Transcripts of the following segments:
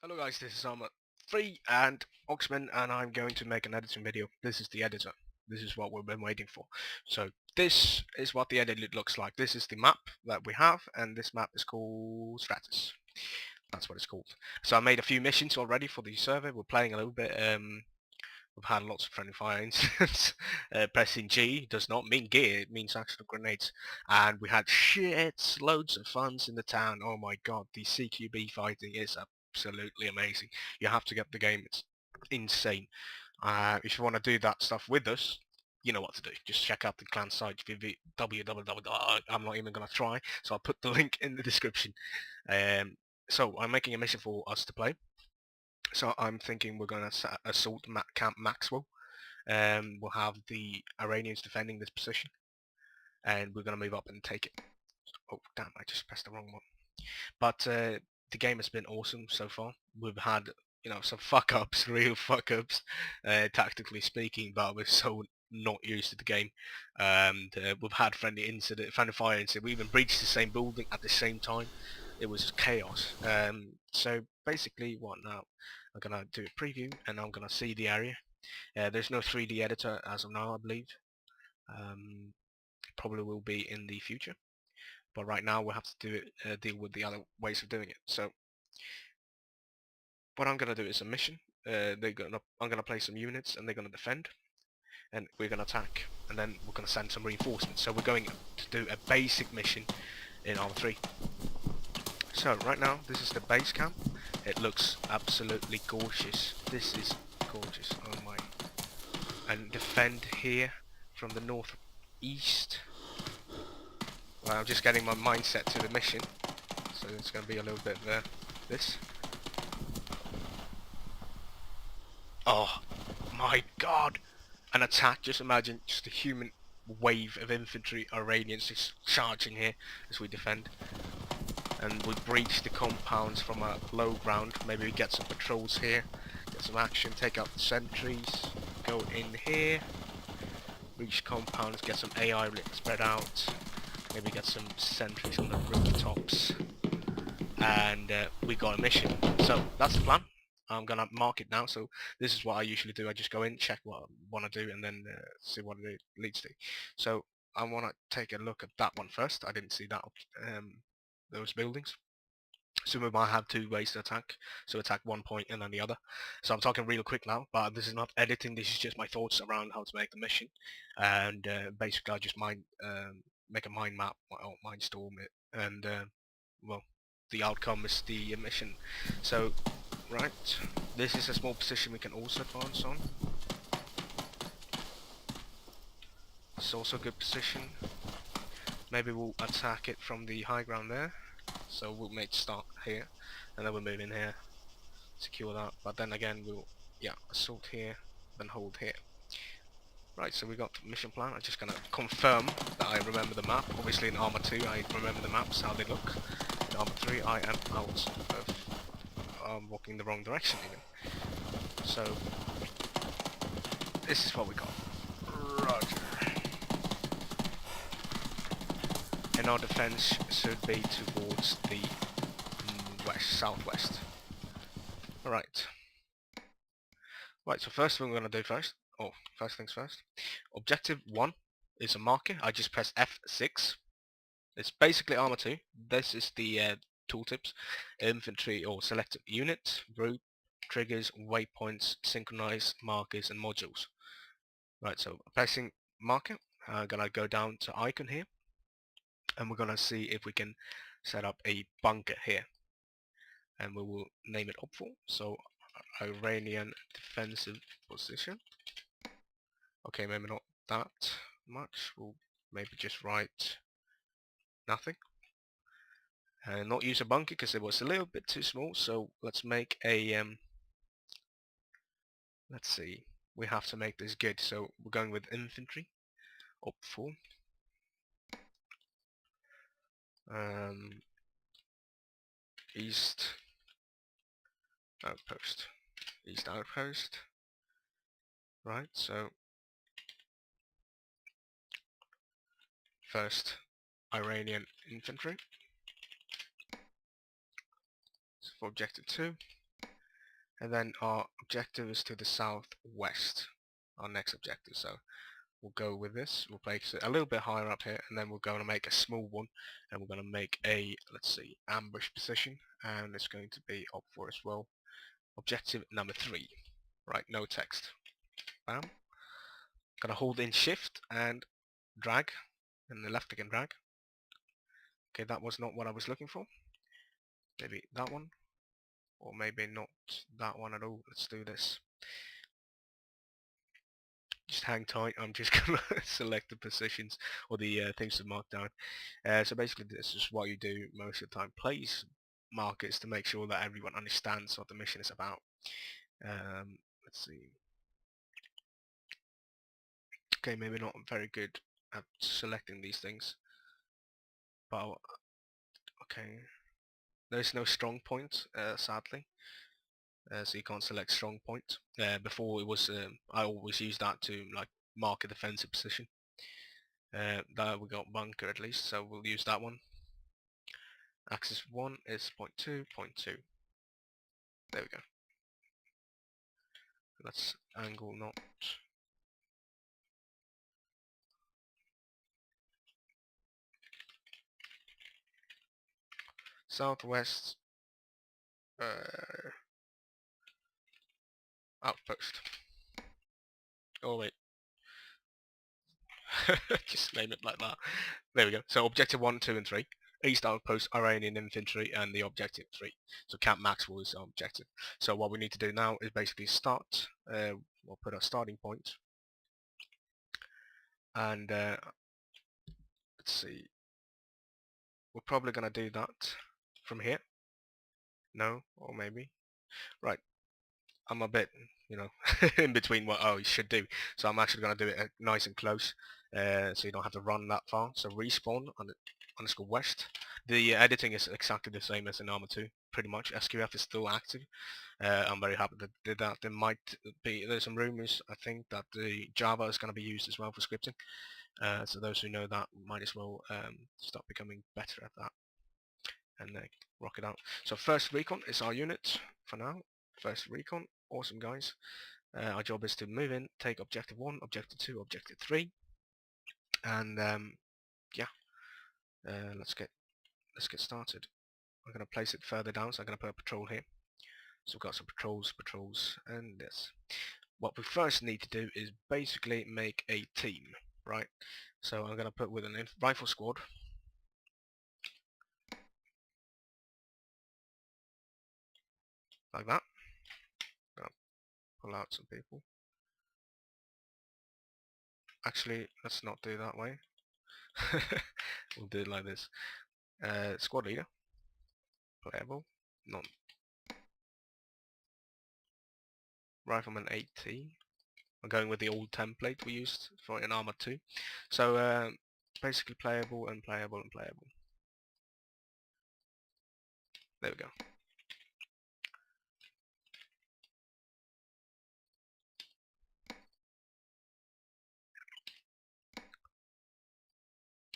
Hello guys, this is Arma 3 and Oxman, and I'm going to make an editing video. This is the editor. This is what we've been waiting for. So this is what the edit looks like. This is the map that we have, and this map is called Stratus. That's what it's called. So I made a few missions already for the server. We're playing a little bit. We've had lots of friendly fire incidents. Pressing G does not mean gear, it means actual grenades. And we had loads of funs in the town. Oh my god, the CQB fighting is absolutely amazing. You have to get the game, it's insane. If you want to do that stuff with us, you know what to do. Just check out the clan site, www. I'm not even going to try, so I'll put the link in the description. So I'm making a mission for us to play. So I'm thinking we're going to assault Camp Maxwell. We'll have the Iranians defending this position, and we're going to move up and take it. Oh damn, I just pressed the wrong one. But the game has been awesome so far. We've had, some fuck-ups, real fuck-ups, tactically speaking, but we're so not used to the game. And we've had friendly fire incident. We even breached the same building at the same time. It was chaos. So basically, what now? I'm gonna do a preview, and I'm gonna see the area. There's no 3D editor as of now, I believe. Probably will be in the future, but right now we'll have to do it, deal with the other ways of doing it. So what I'm gonna do is a mission. I'm gonna play some units, and they're gonna defend, and we're gonna attack, and then we're gonna send some reinforcements. So we're going to do a basic mission in Arma 3. So right now, this is the base camp. It looks absolutely gorgeous. This is gorgeous. Oh my! And defend here from the northeast. Well, I'm just getting my mindset to the mission, so it's going to be a little bit of this. Oh my god! An attack, just imagine just a human wave of infantry Iranians just charging here as we defend. And we breach the compounds from a low ground. Maybe we get some patrols here, get some action, take out the sentries, go in here, breach compounds, get some AI spread out, maybe get some sentries on the rooftops, and we got a mission. So that's the plan. I'm gonna mark it now. So this is what I usually do. I just go in, check what I want to do, and then see what it leads to. So I want to take a look at that one first. I didn't see that those buildings. So we might have two ways to attack. So attack one point and then the other. So I'm talking real quick now, but this is not editing. This is just my thoughts around how to make the mission. And basically I just make a mind map or mind storm it, and well, the outcome is the mission. So right, this is a small position we can also advance on. It's also a good position. Maybe we'll attack it from the high ground there. So we'll make start here, and then we'll move in here, secure that. But then again, we'll assault here, then hold here. Right, so we got mission plan. I'm just gonna confirm that I remember the map. Obviously in Arma 2 I remember the maps, how they look. In Arma 3 I am out of walking the wrong direction even. So this is what we got. Roger. And our defense should be towards the southwest. Alright. Right, so first thing we're going to do first things first. Objective 1 is a marker. I just press F6. It's basically Arma 2. This is the tooltips. Infantry or selected units, group, triggers, waypoints, synchronize, markers, and modules. Right, so pressing marker, I'm going to go down to icon here, and we're going to see if we can set up a bunker here. And we will name it Hopeful. So Iranian defensive position. Okay, maybe not that much. We'll maybe just write nothing. And not use a bunker because it was a little bit too small. So let's make a let's see. We have to make this good. So we're going with infantry. Hopeful. East outpost. East outpost. Right, so first Iranian infantry. So for objective 2, and then our objective is to the southwest, our next objective. So we'll go with this, we'll place it a little bit higher up here, and then we're going to make a small one, and we're going to make a, let's see, ambush position, and it's going to be up for as well. Objective number 3, right, no text. Bam. Gonna hold in shift and drag, and the left click and drag. Okay, that was not what I was looking for. Maybe that one, or maybe not that one at all. Let's do this. Just hang tight, I'm just gonna select the positions or the things to mark down. So basically this is what you do most of the time. Place markers to make sure that everyone understands what the mission is about. Let's see. Okay, maybe not very good at selecting these things. But okay. There's no strong point, sadly. So you can't select strong point. Before it was, I always used that to like mark a defensive position. There we got bunker at least, so we'll use that one. Axis 1 is 0.2, 0.2. There we go. Let's angle not. Southwest outpost. Oh wait. Just name it like that. There we go. So objective 1, 2 and 3. East outpost, Iranian infantry, and the objective 3. So Camp Maxwell is our objective. So what we need to do now is basically start. We'll put our starting point. And let's see. We're probably going to do that from here. No, or maybe. Right. I'm a bit, you know, in between what you should do. So I'm actually going to do it nice and close, so you don't have to run that far. So respawn on the underscore west. The editing is exactly the same as in Arma 2, pretty much. SQF is still active. I'm very happy that did that. There might be, there's some rumors, I think, that the Java is going to be used as well for scripting. So those who know that might as well start becoming better at that and rock it out. So first recon is our unit for now. First recon, awesome guys. Our job is to move in, take objective 1, objective 2, objective 3, and yeah, let's get started. I'm going to place it further down, so I'm going to put a patrol here. So we've got some patrols, and this. What we first need to do is basically make a team, right? So I'm going to put with a rifle squad. Like that. I'm going to pull out some people. Actually, let's not do it that way. We'll do it like this. Squad leader. Playable. None. Rifleman 80. I'm going with the old template we used for in Arma 2. So basically playable and playable and playable. There we go.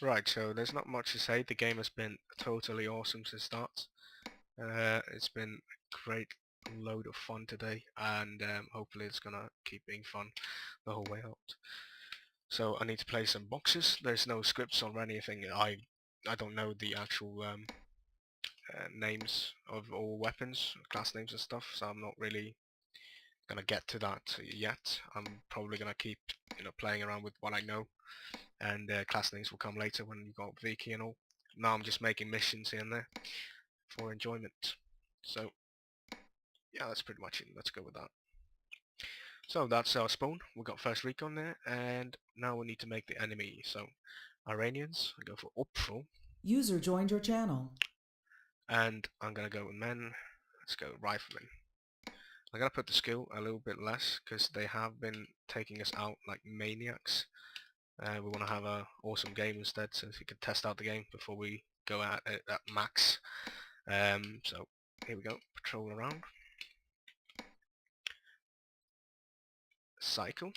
Right, so there's not much to say. The game has been totally awesome since start. It's been a great load of fun today, and hopefully it's gonna keep being fun the whole way out. So I need to play some boxes. There's no scripts or anything. I don't know the actual names of all weapons, class names and stuff, so I'm not really gonna get to that yet. I'm probably gonna keep, you know, playing around with what I know, and class names will come later when you've got Viki and all. Now I'm just making missions here and there for enjoyment. So yeah, that's pretty much it. Let's go with that. So that's our spawn. We've got first recon there, and now we need to make the enemy. So Iranians, I go for Opfro. User joined your channel. And I'm gonna go with men. Let's go riflemen. I'm gonna put the skill a little bit less because they have been taking us out like maniacs. We want to have a awesome game instead, so we can test out the game before we go at it at max. So here we go, patrol around. Cycle.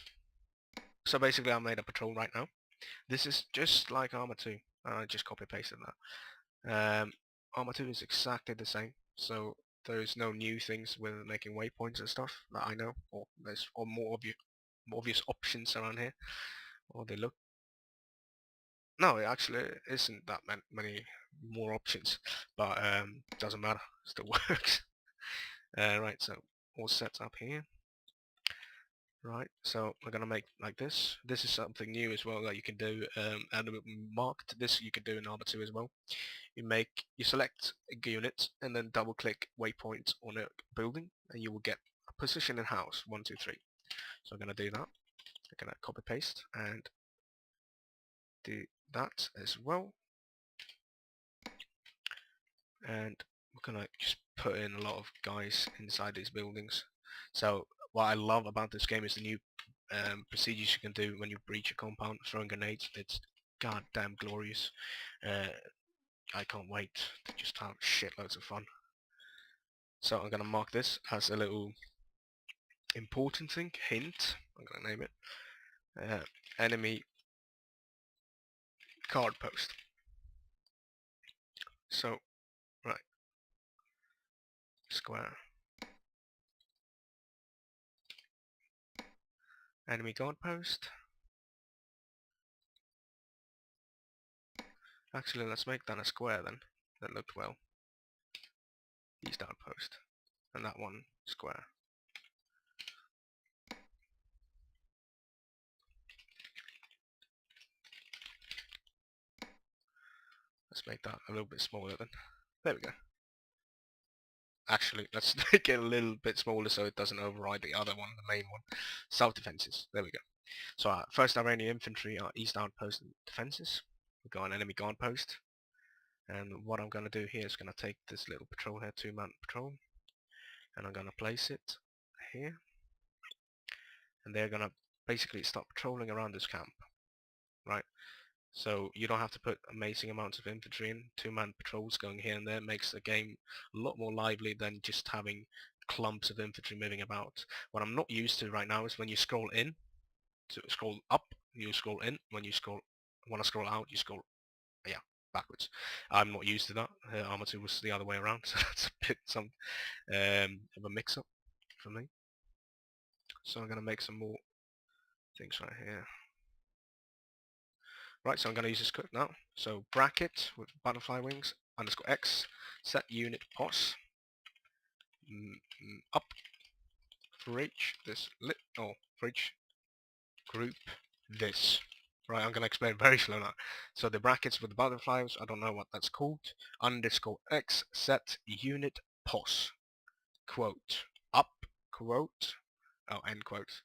So basically I made a patrol right now. This is just like Arma 2. I just copy pasted that. Arma 2 is exactly the same. So There's no new things with making waypoints and stuff that I know, or there's more obvious options around here, or they look. No, it actually isn't that many more options, but doesn't matter, still works. Right, so all set up here. Right, so we're gonna make like this. This is something new as well that you can do, and marked. This you can do in Arma 2 as well. You select a unit and then double click waypoint on a building, and you will get a position in house 1, 2, 3. So I'm gonna do that. I'm gonna copy paste and do that as well, and we're gonna just put in a lot of guys inside these buildings. So what I love about this game is the new procedures you can do when you breach a compound, throwing grenades. It's goddamn glorious. I can't wait to just have shitloads of fun. So I'm gonna mark this as a little important thing, hint, I'm gonna name it, enemy card post. So, right, square, enemy guard post. Actually, let's make that a square then. That looked well. East outpost, and that one square. Let's make that a little bit smaller then. There we go. Actually, let's make it a little bit smaller so it doesn't override the other one, the main one. South defenses. There we go. So first Iranian infantry are east outpost and defenses. We've got an enemy guard post. And what I'm going to do here is going to take this little patrol here, 2-man patrol, and I'm going to place it here. And they're going to basically start patrolling around this camp, right? So you don't have to put amazing amounts of infantry in. 2-man patrols going here and there makes the game a lot more lively than just having clumps of infantry moving about. What I'm not used to right now is when you scroll in, to scroll up, you scroll in. When you want to scroll out, you scroll, yeah, backwards. I'm not used to that. Arma 2 was the other way around, so that's a bit of a mix-up for me. So I'm going to make some more things right here. Right, so I'm going to use this script now. So bracket with butterfly wings underscore x set unit pos up for each for each group this. Right, I'm going to explain very slow now. So the brackets with the butterflies, I don't know what that's called. Underscore x set unit pos quote up quote end quote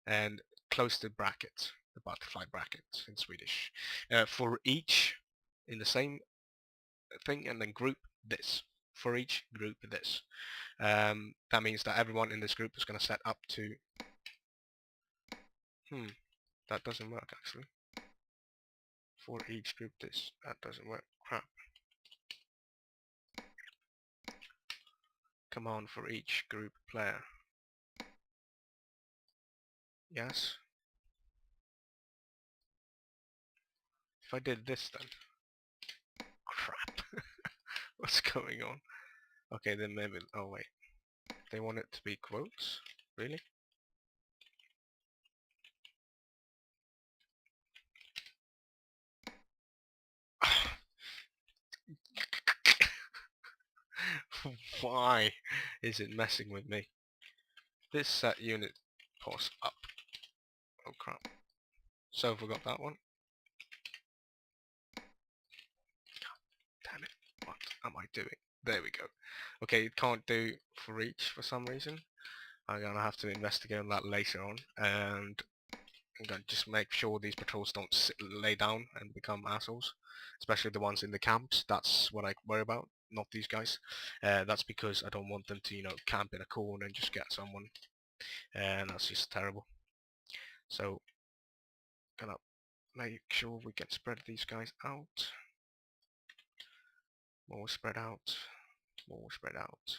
and close the bracket, the butterfly bracket in Swedish, for each in the same thing, and then group this for each group this. That means that everyone in this group is going to set up to that doesn't work actually. For each group this, that doesn't work. Crap. Command for each group player. Yes. If I did this then. Crap. What's going on? Okay, then maybe, oh wait. They want it to be quotes? Really? Why is it messing with me? This set unit pos up. Oh crap. So I forgot that one. Damn it. What am I doing? There we go. Okay, it can't do for each for some reason. I'm gonna have to investigate on that later on, and I'm gonna just make sure these patrols don't lay down and become assholes, especially the ones in the camps. That's what I worry about, not these guys. That's because I don't want them to, camp in a corner and just get someone, and that's just terrible. So, gonna make sure we can spread these guys out. More spread out. More spread out.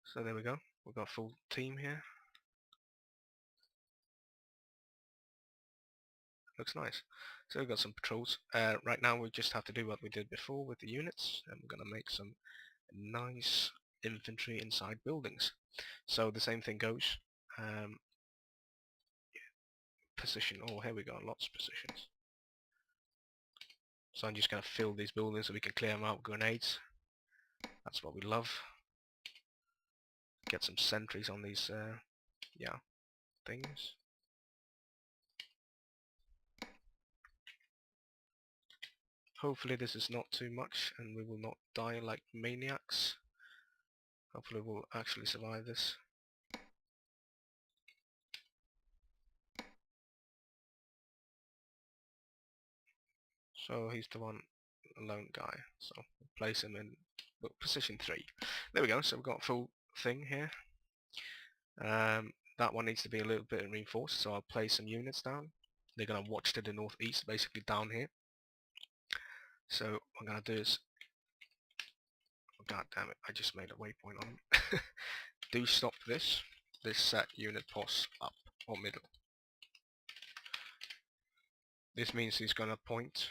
So there we go. We've got a full team here. Looks nice. So we've got some patrols. Right now we just have to do what we did before with the units, and we're gonna make some nice infantry inside buildings. So the same thing goes. Position. Oh, here we go. Lots of positions. So I'm just gonna fill these buildings so we can clear them out with grenades. That's what we love. Get some sentries on these, yeah, things. Hopefully this is not too much and we will not die like maniacs. Hopefully we'll actually survive this. So he's the one lone guy. So we'll place him in position 3. There we go. So we've got a full thing here. That one needs to be a little bit reinforced. So I'll place some units down. They're gonna watch to the northeast, basically down here. So what I'm gonna do is, oh, god damn it! I just made a waypoint on him. Do stop this. This set unit pos up or middle. This means he's gonna point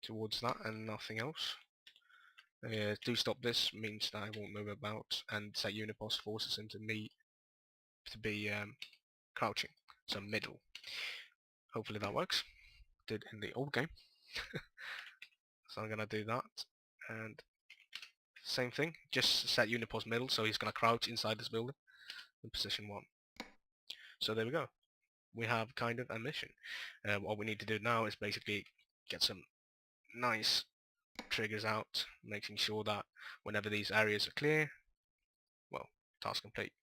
towards that and nothing else. Do stop this means that I won't move about, and set unipos forces him to be crouching, so middle. Hopefully that works. Did in the old game. So I'm gonna do that, and same thing, just set unipos middle, so he's gonna crouch inside this building in position 1. So there we go. We have kind of a mission. What we need to do now is basically get some nice triggers out, making sure that whenever these areas are clear, well, task complete.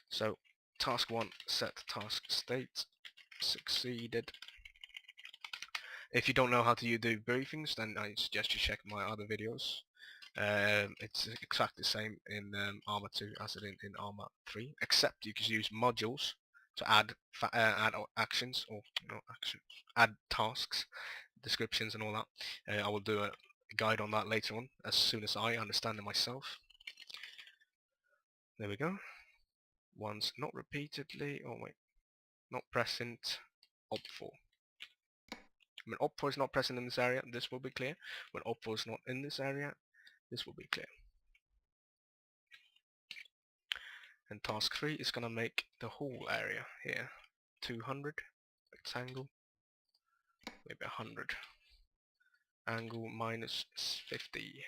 So task 1, set task state, succeeded. If you don't know how to do briefings, then I suggest you check my other videos. It's exactly the same in Arma 2 as it in Arma 3, except you can use modules to add actions, or add tasks, descriptions and all that. I will do a guide on that later on as soon as I understand it myself. There we go. Once not repeatedly, oh wait, not present, op4. When op4 is not present in this area, this will be clear. When op4 is not in this area, this will be clear. And task 3 is gonna make the whole area here 200 rectangle, maybe 100 angle minus 50.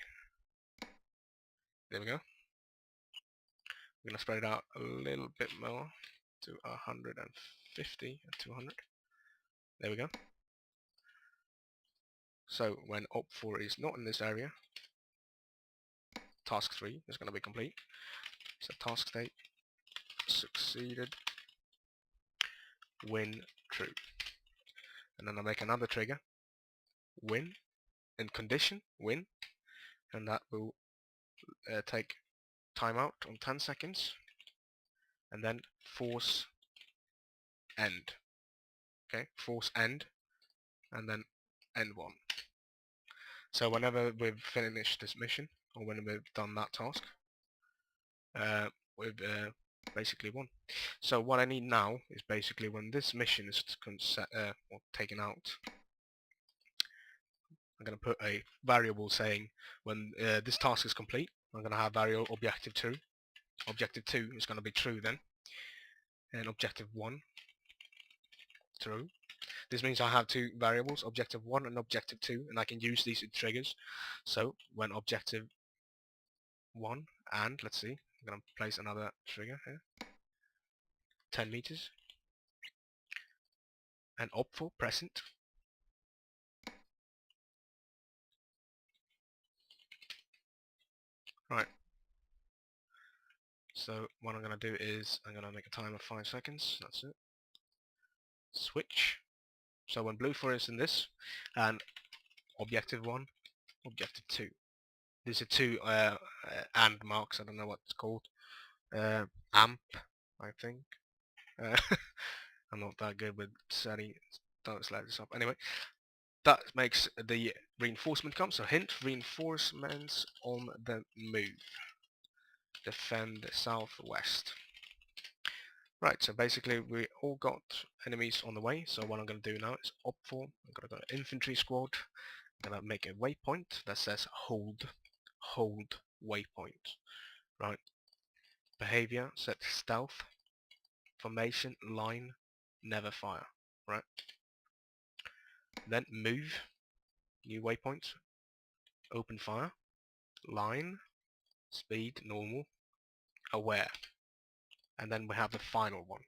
There we go. We're gonna spread it out a little bit more to 150 and 200. There we go. So when op4 is not in this area, task 3 is going to be complete. So task state, succeeded, win, true. And then I'll make another trigger, win, in condition, win, and that will take timeout on 10 seconds, and then force end. Okay, force end, and then end 1. So whenever we've finished this mission, or when we've done that task, we've basically won. So what I need now is basically when this mission is or taken out, I'm going to put a variable saying when this task is complete, I'm going to have variable objective 2. Objective 2 is going to be true then, and objective 1 true. This means I have 2 variables, objective 1 and objective 2, and I can use these as triggers. So when objective 1 and, let's see, I'm going to place another trigger here, 10 meters, and op4 present. Right. So what I'm going to do is I'm going to make a time of 5 seconds. That's it. Switch. So when blue 4 is in this, and objective 1, objective 2. These are 2 and marks. I don't know what it's called. Amp, I think. I'm not that good with setting. Don't select this up. Anyway, that makes the reinforcement come. So hint, reinforcements on the move. Defend southwest. Right, so basically we all got enemies on the way, so what I'm going to do now is opt for, I'm going to go to infantry squad, I'm going to make a waypoint that says hold waypoint, right? Behavior, set stealth, formation, line, never fire, right? Then move, new waypoint, open fire, line, speed, normal, aware, and then we have the final one,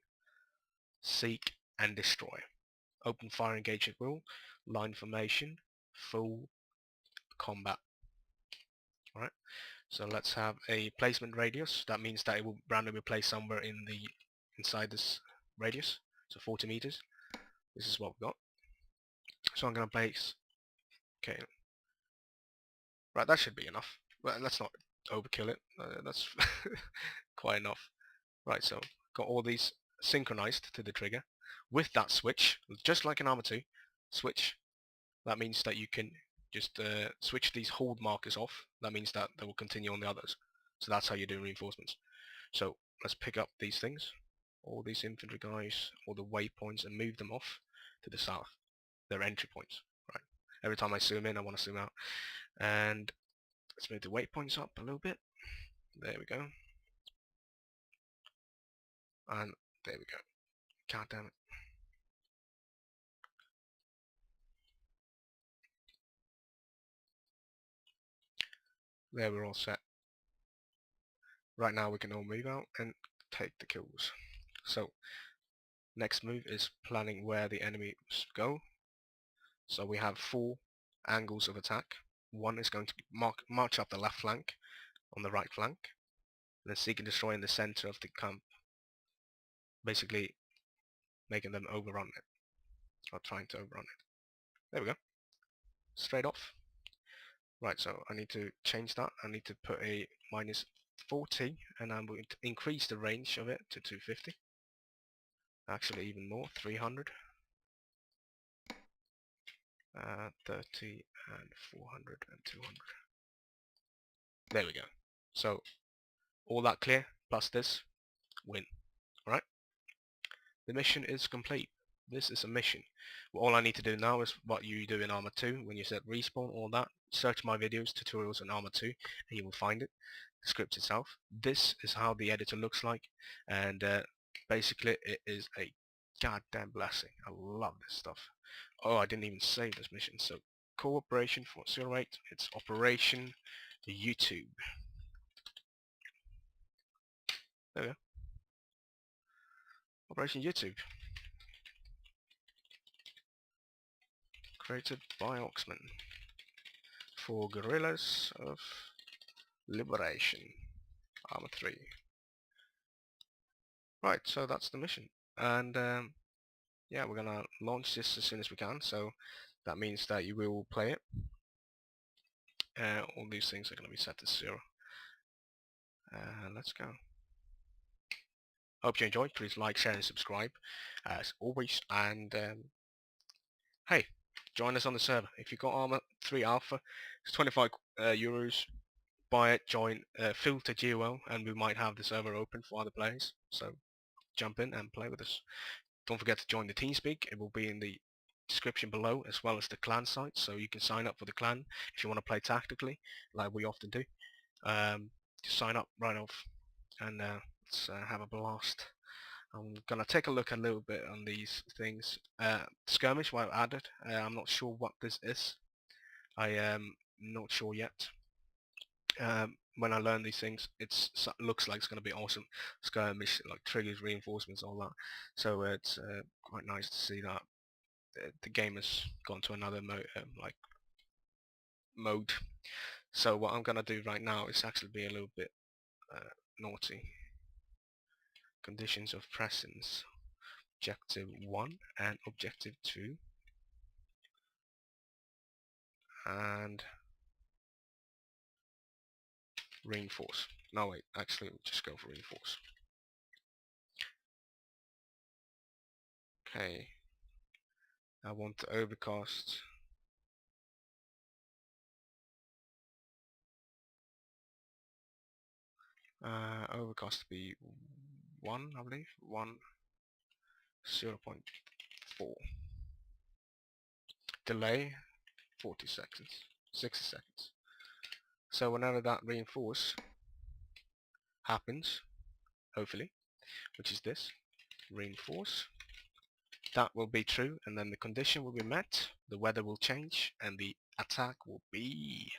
seek and destroy. Open fire, engage at will, line formation, full combat. Alright, so let's have a placement radius. That means that it will randomly place somewhere inside this radius, so 40 meters. This is what we've got. So I'm going to place, okay, right, that should be enough. Well, let's not overkill it. That's quite enough. Right, so got all these synchronized to the trigger. With that switch, just like in Arma 2, switch, that means that you can just switch these hold markers off. That means that they will continue on the others. So that's how you do reinforcements. So let's pick up these things, all these infantry guys, all the waypoints, and move them off to the south. They're entry points, right? Every time I zoom in, I want to zoom out. And let's move the waypoints up a little bit. There we go. And there we go. God damn it. There, we're all set. Right now we can all move out and take the kills. So next move is planning where the enemies go. So we have 4 angles of attack. One is going to march up the left flank, on the right flank, and then seek and destroy in the center of the camp, basically making them overrun it, or trying to overrun it. There we go. Straight off. Right, so I need to change that. I need to put a -40, and I'm going to increase the range of it to 250. Actually even more, 300. 30 and 400 and 200. There we go. So all that clear plus this, win. Alright? The mission is complete. This is a mission. Well, all I need to do now is what you do in Arma 2 when you set respawn, all that. Search my videos, tutorials on Arma 2, and you will find it. The script itself. This is how the editor looks like, and basically it is a goddamn blessing. I love this stuff. Oh, I didn't even save this mission. So cooperation 408. It's Operation Yutube. There we go. Operation Yutube. Created by Oxman for Guerrillas of Liberation. Arma 3. Right, so that's the mission. And yeah, we're gonna launch this as soon as we can. So that means that you will play it. All these things are gonna be set to 0. Let's go. Hope you enjoyed. Please like, share, and subscribe as always. And hey, join us on the server. If you've got Arma 3 Alpha, it's 25 euros. Buy it, join, filter GOL, and we might have the server open for other players. So jump in and play with us. Don't forget to join the TeamSpeak. It will be in the description below, as well as the clan site, so you can sign up for the clan if you want to play tactically, like we often do. Just sign up right off, and let's have a blast. I'm gonna take a look a little bit on these things. Skirmish, what I've added. I'm not sure what this is. I am not sure yet. When I learn these things, it looks like it's going to be awesome. Skirmish, like triggers, reinforcements, all that. So it's quite nice to see that the game has gone to another mode. So what I'm going to do right now is actually be a little bit naughty. Conditions of presence. Objective 1 and Objective 2. And reinforce. No wait, actually we'll just go for reinforce. Okay. I want the overcast. Overcast to be 1, I believe. 0.4. Delay 40 seconds, 60 seconds. So whenever that reinforce happens, hopefully, which is this, reinforce, that will be true, and then the condition will be met, the weather will change, and the attack will be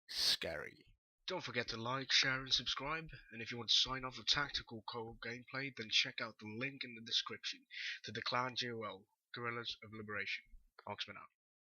scary. Don't forget to like, share and subscribe, and if you want to sign off the tactical co-op gameplay, then check out the link in the description to the Clan GOL, Guerrillas of Liberation. Oxman out.